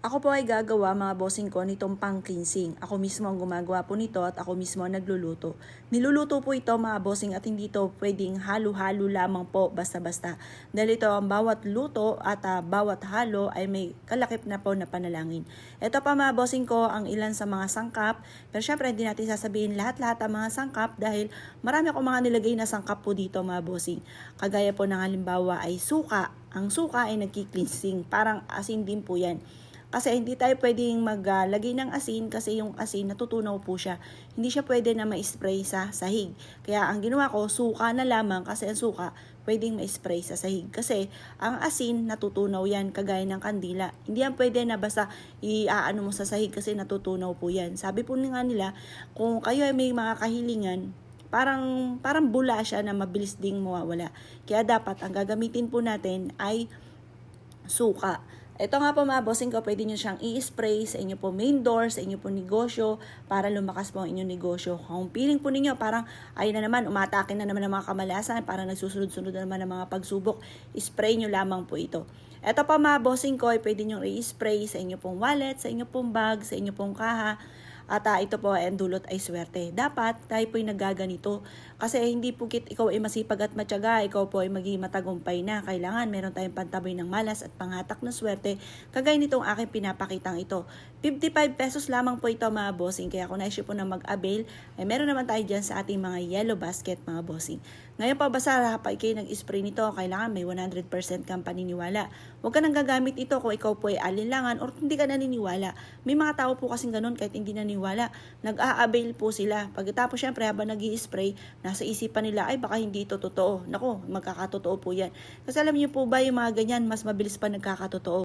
Ako po ay gagawa mga bossing ko nitong pang-cleansing. Ako mismo ang gumagawa po nito at ako mismo ang nagluluto. Niluluto po ito mga bossing at hindi ito pwedeng halo-halo lamang po basta-basta. Dahil ito ang bawat luto at bawat halo ay may kalakip na po na panalangin. Ito pa mga bossing ko ang ilan sa mga sangkap. Pero syempre hindi natin sasabihin lahat-lahat ang mga sangkap dahil marami akong mga nilagay na sangkap po dito mga bossing. Kagaya po ng halimbawa ay suka. Ang suka ay nagki-cleansing. Parang asin din po yan. Kasi hindi tayo pwedeng maglagay ng asin kasi yung asin natutunaw po siya. Hindi siya pwede na ma-spray sa sahig. Kaya ang ginawa ko, suka na lamang kasi ang suka pwedeng ma-spray sa sahig. Kasi ang asin natutunaw yan kagaya ng kandila. Hindi yan pwede na basta iaano mo sa sahig kasi natutunaw po yan. Sabi po nga nila, kung kayo ay may mga kahilingan, parang bula siya na mabilis ding mawawala. Kaya dapat ang gagamitin po natin ay suka. Ito nga po mga bossing ko, pwede nyo siyang i-spray sa inyo po main door, sa inyo po negosyo, para lumakas po ang inyong negosyo. Kung feeling po ninyo, parang ayun na naman, umatake na naman ang mga kamalasan, parang nagsusunod-sunod na naman ang mga pagsubok, spray nyo lamang po ito. Ito pa mga bossing ko, pwede nyo i-spray sa inyo pong wallet, sa inyo pong bag, sa inyo pong kaha. At ito po ay ang dulot ay swerte. Dapat tayo po ay nagaganito. Kasi hindi po ikaw ay masipag at matyaga, ikaw po ay maging matagumpay na. Kailangan meron tayong pantaboy ng malas at panghatak ng swerte. Kagaya nitong aking pinapakitang ito. 55 pesos lamang po ito mga bossing. Kaya kung naisip po na mag-avail, ay meron naman tayo dyan sa ating mga yellow basket mga bossing. Ngayon pa basta kapag kayo nag-spray nito, kailangan may 100% kang paniniwala. Huwag ka nang gagamit ito kung ikaw po ay alinlangan or hindi ka naniniwala. May mga tao po kasing ganun kahit hindi naniniwala. Nag-a-avail po sila. Pagkatapos syempre habang nag-i-spray, nasa isipan nila ay baka hindi ito totoo. Nako, magkakatotoo po yan. Kasi alam niyo po ba yung mga ganyan, mas mabilis pa nagkakatotoo.